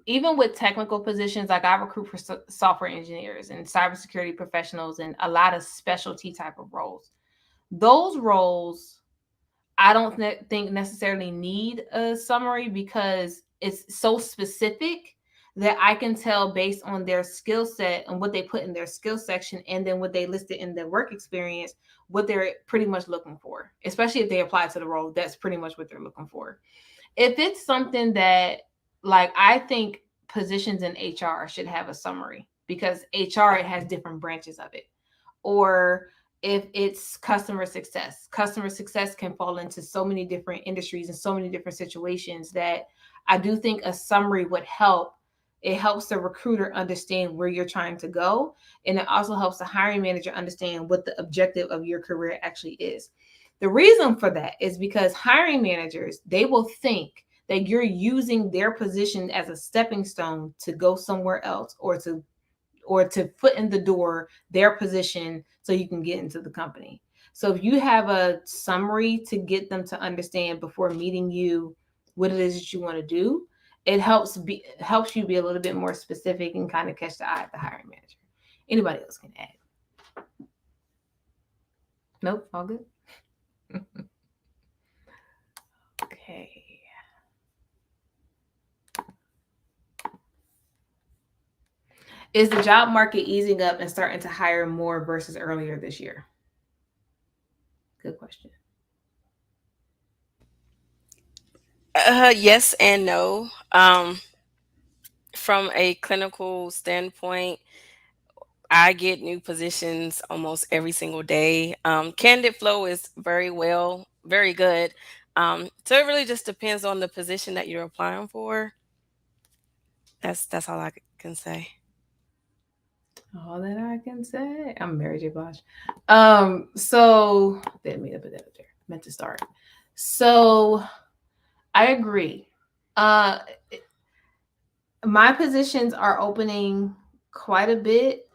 even with technical positions, like I recruit for software engineers and cybersecurity professionals and a lot of specialty type of roles. Those roles, I don't think necessarily need a summary because it's so specific that I can tell based on their skill set and what they put in their skill section and then what they listed in their work experience, what they're pretty much looking for, especially if they apply to the role. That's pretty much what they're looking for. If it's something that, like, I think positions in HR should have a summary because HR has different branches of it. Or if it's customer success can fall into so many different industries and so many different situations that I do think a summary would help. It helps the recruiter understand where you're trying to go. And it also helps the hiring manager understand what the objective of your career actually is. The reason for that is because hiring managers, they will think that you're using their position as a stepping stone to go somewhere else or to foot in the door their position so you can get into the company. So if you have a summary to get them to understand before meeting you what it is that you want to do, it helps you be a little bit more specific and kind of catch the eye of the hiring manager. Anybody else can add? Nope, all good. Okay. Is the job market easing up and starting to hire more versus earlier this year? Good question. Yes and no. From a clinical standpoint, I get new positions almost every single day. Candidate flow is very good. So it really just depends on the position that you're applying for. That's all I can say. All that I can say. I'm Mary J. Blige. So didn't mean to put that up there. Meant to start. So I agree. My positions are opening quite a bit,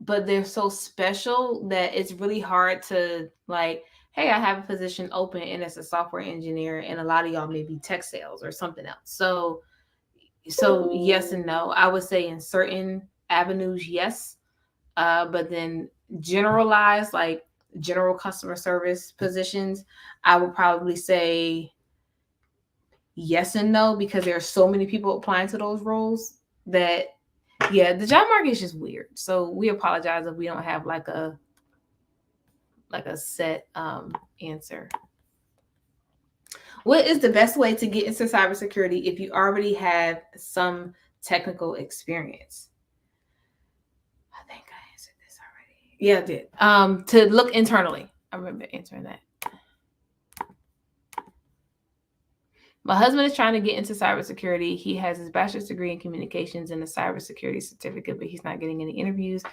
but they're so special that it's really hard to like, hey, I have a position open and it's a software engineer, and a lot of y'all may be tech sales or something else. So yes and no. I would say in certain avenues, yes. But then generalized, like general customer service positions, I would probably say yes and no, because there are so many people applying to those roles that, yeah, the job market is just weird. So we apologize if we don't have like a set answer. What is the best way to get into cybersecurity if you already have some technical experience? I think I answered this already. Yeah, I did. To look internally. I remember answering that. My husband is trying to get into cybersecurity. He has his bachelor's degree in communications and a cybersecurity certificate, but he's not getting any interviews.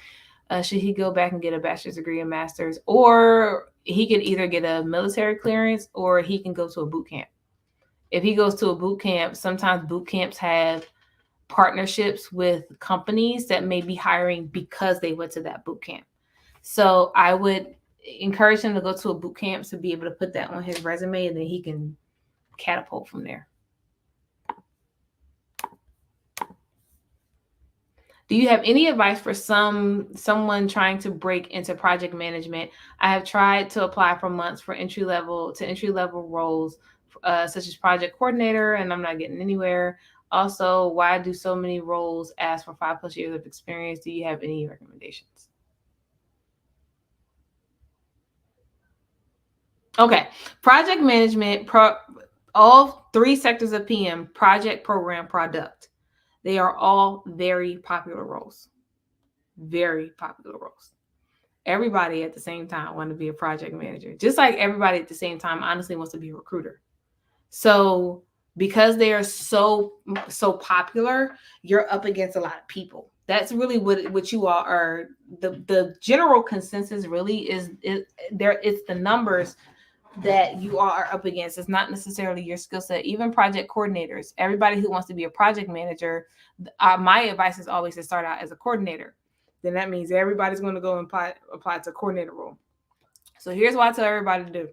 Should he go back and get a bachelor's degree and master's? Or he can either get a military clearance or he can go to a boot camp. If he goes to a boot camp, sometimes boot camps have partnerships with companies that may be hiring because they went to that boot camp. So I would encourage him to go to a boot camp to be able to put that on his resume, and then he can catapult from there. Do you have any advice for someone trying to break into project management? I have tried to apply for months for entry level roles, such as project coordinator, and I'm not getting anywhere. Also, why do so many roles ask for 5+ years of experience? Do you have any recommendations? Okay, project management, all 3 sectors of PM: project, program, product. They are all very popular roles. Very popular roles. Everybody at the same time want to be a project manager, just like everybody at the same time honestly wants to be a recruiter. So because they are so popular, you're up against a lot of people. That's really what you all are. The general consensus really is it's the numbers that you all are up against. It's not necessarily your skill set. Even project coordinators, everybody who wants to be a project manager, my advice is always to start out as a coordinator. Then that means everybody's going to go and apply to coordinator role. So here's what I tell everybody to do.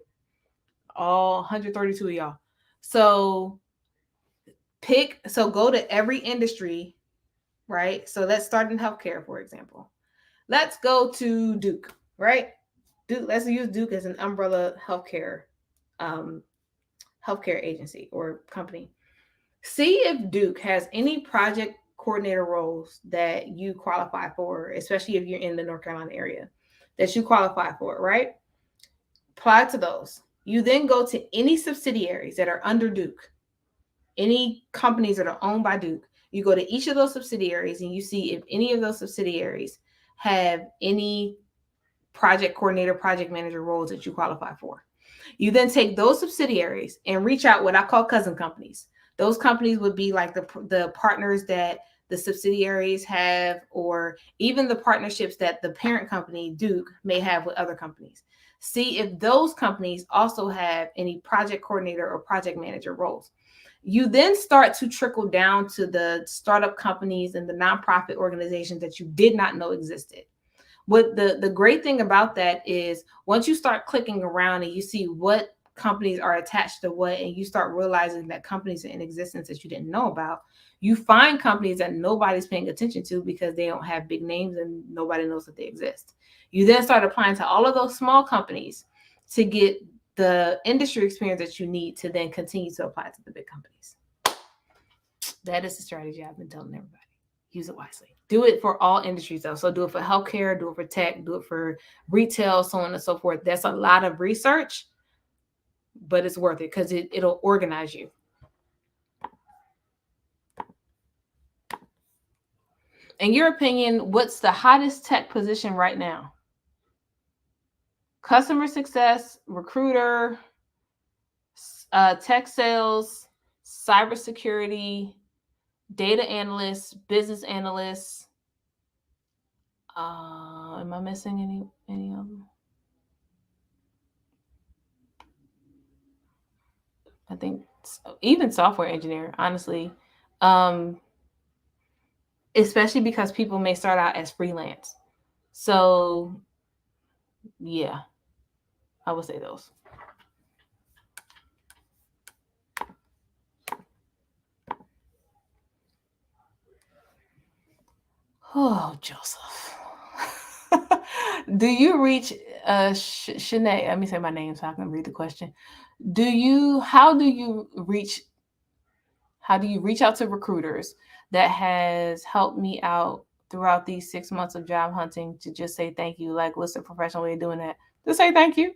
All 132 of y'all. So go to every industry, right? So let's start in healthcare, for example. Let's go to Duke, right? Duke, let's use Duke as an umbrella healthcare agency or company. See if Duke has any project coordinator roles that you qualify for, especially if you're in the North Carolina area, that you qualify for, right? Apply to those. You then go to any subsidiaries that are under Duke, any companies that are owned by Duke. You go to each of those subsidiaries and you see if any of those subsidiaries have any project coordinator, project manager roles that you qualify for. You then take those subsidiaries and reach out what I call cousin companies. Those companies would be like the partners that the subsidiaries have, or even the partnerships that the parent company, Duke, may have with other companies. See if those companies also have any project coordinator or project manager roles. You then start to trickle down to the startup companies and the nonprofit organizations that you did not know existed. What the great thing about that is once you start clicking around and you see what companies are attached to what, and you start realizing that companies are in existence that you didn't know about, you find companies that nobody's paying attention to because they don't have big names and nobody knows that they exist. You then start applying to all of those small companies to get the industry experience that you need to then continue to apply to the big companies. That is the strategy I've been telling everybody. Use it wisely. Do it for all industries though. So do it for healthcare, do it for tech, do it for retail, so on and so forth. That's a lot of research, but it's worth it because it'll organize you. In your opinion, what's the hottest tech position right now? Customer success, recruiter, tech sales, cybersecurity, data analysts, business analysts. Am I missing any of them? I think even software engineer, honestly, especially because people may start out as freelance. So yeah, I would say those. Oh, Joseph. Do you reach Shanae, let me say my name so I can read the question. How do you reach out to recruiters that has helped me out throughout these 6 months of job hunting to just say thank you? Like, what's the professional way of doing that? Just say thank you.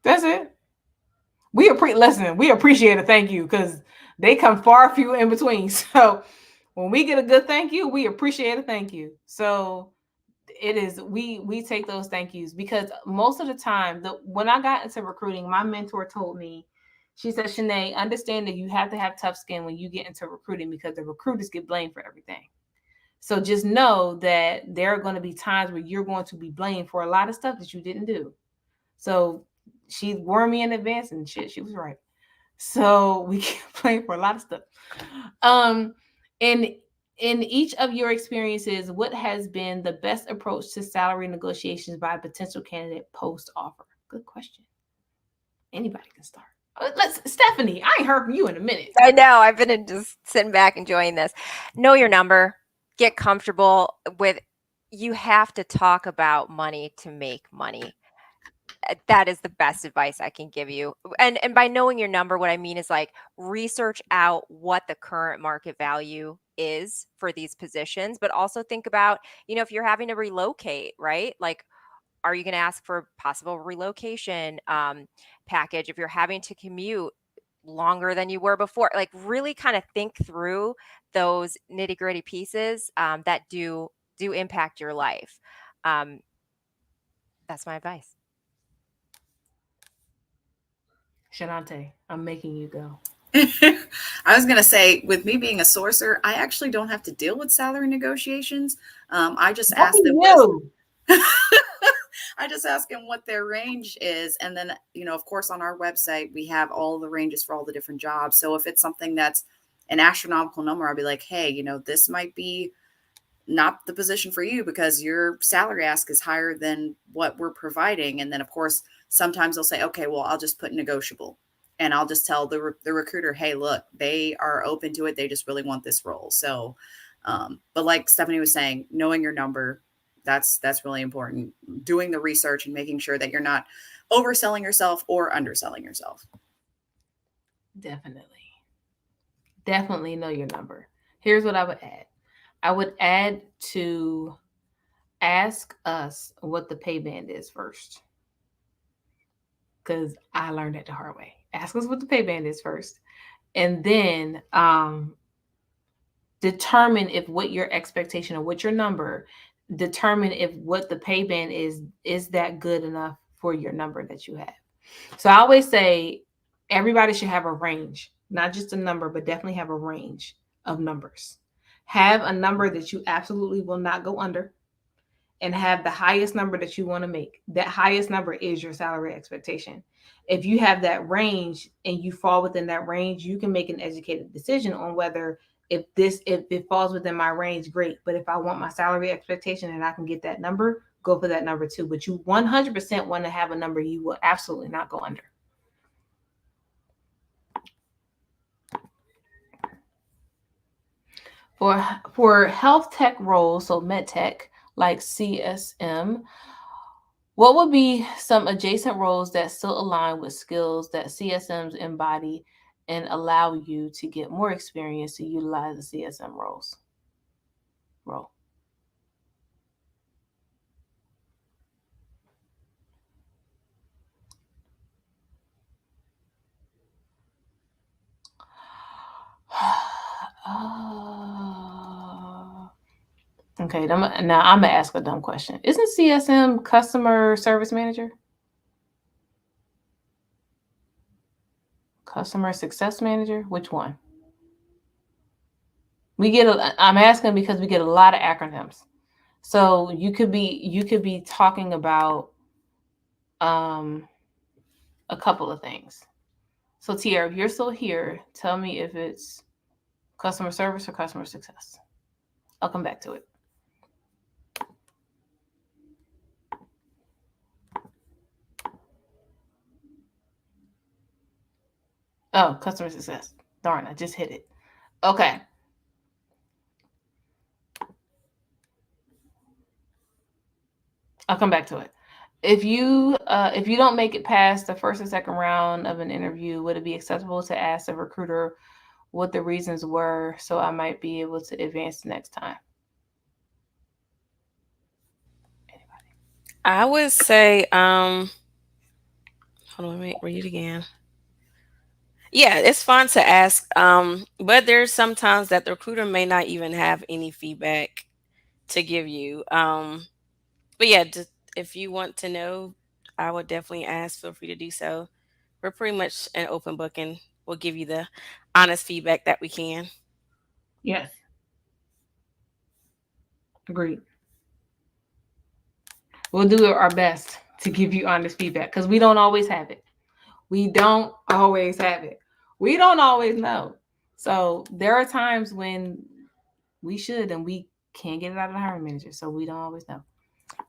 That's it. We appreciate a thank you because they come far few in between. So when we get a good thank you, we appreciate a thank you. So it is we take those thank yous because most of the time, when I got into recruiting, my mentor told me, she said, Shanae, understand that you have to have tough skin when you get into recruiting because the recruiters get blamed for everything. So just know that there are going to be times where you're going to be blamed for a lot of stuff that you didn't do. So she warned me in advance, and shit, she was right. So we get blamed for a lot of stuff. And in each of your experiences, what has been the best approach to salary negotiations by a potential candidate post offer? Good question. Anybody can start. Stephanie, I ain't heard from you in a minute. I know. I've been just sitting back enjoying this. Know your number. Get comfortable with. You have to talk about money to make money. That is the best advice I can give you. And by knowing your number, what I mean is like research out what the current market value is for these positions, but also think about, if you're having to relocate, right? Like, are you going to ask for possible relocation package if you're having to commute longer than you were before? Like, really kind of think through those nitty gritty pieces that do impact your life. That's my advice. Shanante, I'm making you go. I was going to say, with me being a sourcer, I actually don't have to deal with salary negotiations. I just ask them I just ask them what their range is. And then, of course, on our website, we have all the ranges for all the different jobs. So if it's something that's an astronomical number, I'll be like, hey, this might be not the position for you because your salary ask is higher than what we're providing. And then, of course, sometimes they'll say, okay, well, I'll just put negotiable. And I'll just tell the recruiter, hey, look, they are open to it. They just really want this role. So, but like Stephanie was saying, knowing your number, that's really important. Doing the research and making sure that you're not overselling yourself or underselling yourself. Definitely know your number. Here's what I would add. I would add to ask us what the pay band is first. Because I learned that the hard way. Ask us what the pay band is first. And then determine if what your expectation or what your number, determine if what the pay band is that good enough for your number that you have. So I always say everybody should have a range, not just a number, but definitely have a range of numbers. Have a number that you absolutely will not go under, and have the highest number that you want to make. That highest number is your salary expectation. If you have that range and you fall within that range, you can make an educated decision on whether if it falls within my range, great. But if I want my salary expectation and I can get that number, go for that number too. But you 100% want to have a number you will absolutely not go under. For health tech roles, so med tech like CSM, what would be some adjacent roles that still align with skills that CSMs embody and allow you to get more experience to utilize the CSM role? Okay, now I'm gonna ask a dumb question. Isn't CSM customer service manager? Customer success manager? Which one? I'm asking because we get a lot of acronyms. So you could be talking about a couple of things. So Tiara, if you're still here, tell me if it's customer service or customer success. I'll come back to it. Oh, customer success. Darn, I just hit it. Okay. I'll come back to it. If you don't make it past the first or second round of an interview, would it be acceptable to ask the recruiter what the reasons were so I might be able to advance next time? I would say, hold on, let me read it again. Yeah, it's fun to ask, but there's sometimes that the recruiter may not even have any feedback to give you. But yeah, just, if you want to know, I would definitely ask. Feel free to do so. We're pretty much an open book, and we'll give you the honest feedback that we can. Yes. Agreed. We'll do our best to give you honest feedback because we don't always have it. We don't always have it. We don't always know. So there are times when we should and we can't get it out of the hiring manager. So we don't always know.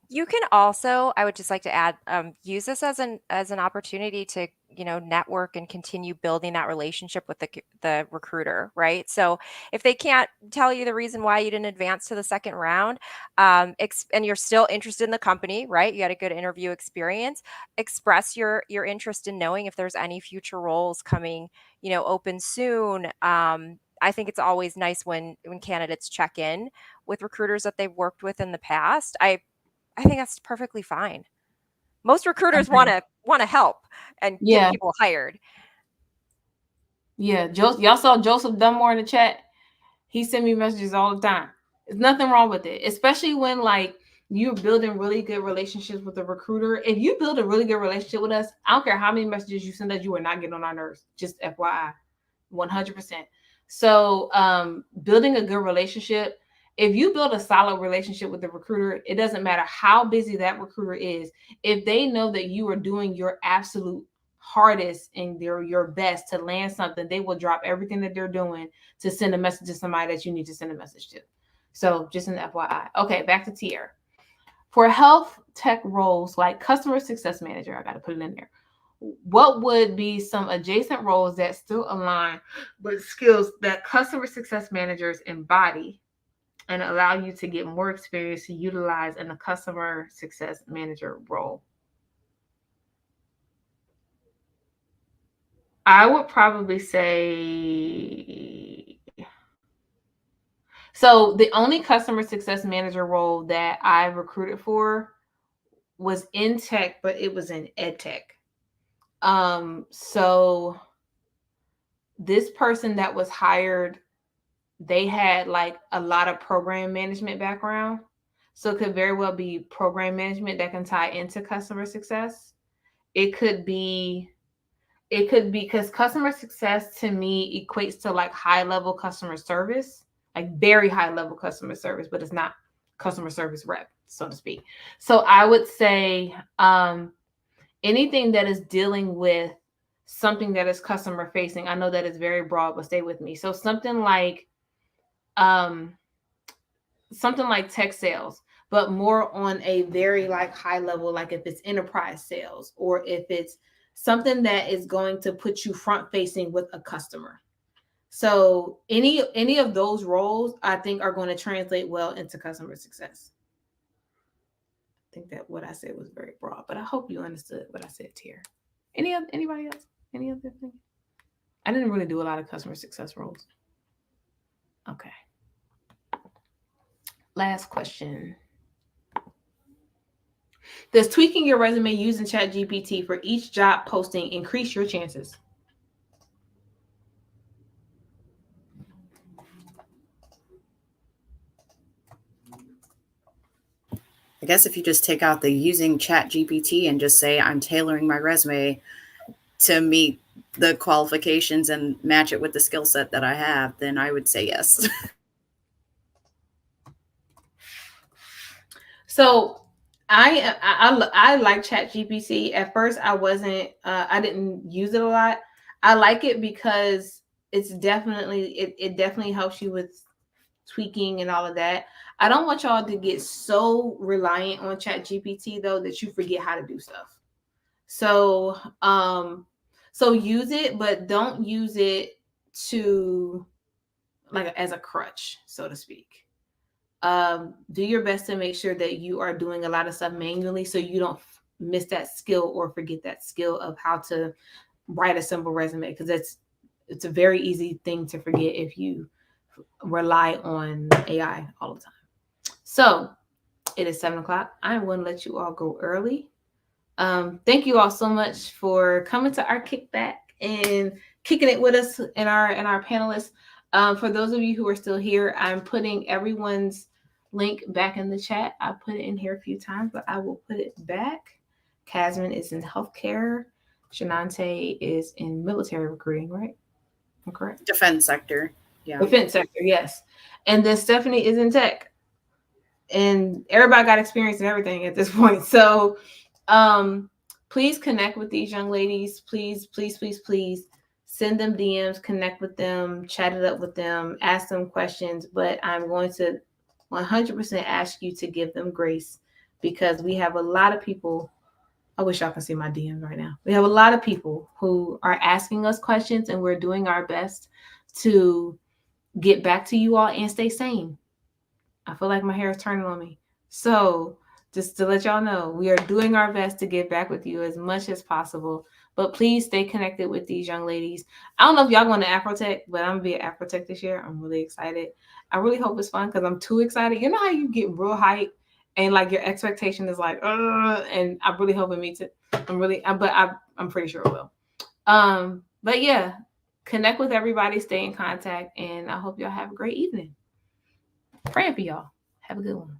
You can also, I would just like to add, use this as an opportunity to, network and continue building that relationship with the recruiter, right? So if they can't tell you the reason why you didn't advance to the second round, and you're still interested in the company, right? You had a good interview experience. Express your interest in knowing if there's any future roles coming, open soon. I think it's always nice when candidates check in with recruiters that they've worked with in the past. I think that's perfectly fine. Most recruiters want to help and get people hired. Yeah, y'all saw Joseph Dunmore in the chat. He sent me messages all the time. There's nothing wrong with it, especially when like you're building really good relationships with the recruiter. If you build a really good relationship with us, I don't care how many messages you send us, you are not getting on our nerves. Just FYI, 100%. So building a good relationship, if you build a solid relationship with the recruiter, it doesn't matter how busy that recruiter is. If they know that you are doing your absolute hardest and your best to land something, they will drop everything that they're doing to send a message to somebody that you need to send a message to. So just an FYI. Okay, back to Tier. For health tech roles like customer success manager, I got to put it in there. What would be some adjacent roles that still align with skills that customer success managers embody and allow you to get more experience to utilize in a customer success manager role? I would probably say, so the only customer success manager role that I recruited for was in tech, but it was in ed tech. So this person that was hired, they had like a lot of program management background. So it could very well be program management that can tie into customer success. It could be because customer success to me equates to like high level customer service, like very high level customer service, but it's not customer service rep, so to speak. So I would say anything that is dealing with something that is customer facing. I know that is very broad, but stay with me. So something like tech sales, but more on a very like high level, like if it's enterprise sales or if it's something that is going to put you front facing with a customer. So any of those roles I think are going to translate well into customer success. I think that what I said was very broad, but I hope you understood what I said here. Anybody else? Any other thing? I didn't really do a lot of customer success roles. Okay. Last question. Does tweaking your resume using ChatGPT for each job posting increase your chances? I guess if you just take out the using ChatGPT and just say, I'm tailoring my resume to meet the qualifications and match it with the skill set that I have, then I would say yes. So I like ChatGPT. At first, I didn't use it a lot. I like it because it's definitely it definitely helps you with tweaking and all of that. I don't want y'all to get so reliant on ChatGPT though that you forget how to do stuff. So so use it, but don't use it to like as a crutch, so to speak. Do your best to make sure that you are doing a lot of stuff manually so you don't miss that skill or forget that skill of how to write a simple resume, because it's a very easy thing to forget if you rely on AI all the time. So it is 7 o'clock. I'm going to let you all go early. Thank you all so much for coming to our kickback and kicking it with us and our panelists. For those of you who are still here, I'm putting everyone's link back in the chat. I put it in here a few times, but I will put it back. Casman is in healthcare. Shanante is in military recruiting, right? I'm correct. Defense sector. Yeah. Defense sector, yes. And then Stephanie is in tech. And everybody got experience and everything at this point. So please connect with these young ladies. Please send them DMs, connect with them, chat it up with them, ask them questions. But I'm going to 100% ask you to give them grace, because we have a lot of people. I wish y'all can see my DMs right now. We have a lot of people who are asking us questions, and we're doing our best to get back to you all and stay sane. I feel like my hair is turning on me. So just to let y'all know, we are doing our best to get back with you as much as possible. But please stay connected with these young ladies. I don't know if y'all going to Afrotech, but I'm going to be at Afrotech this year. I'm really excited. I really hope it's fun, because I'm too excited. You know how you get real hype and like your expectation is like, and I'm really hoping me to. I'm pretty sure it will. But yeah, connect with everybody, stay in contact, and I hope y'all have a great evening. Praying for y'all. Have a good one.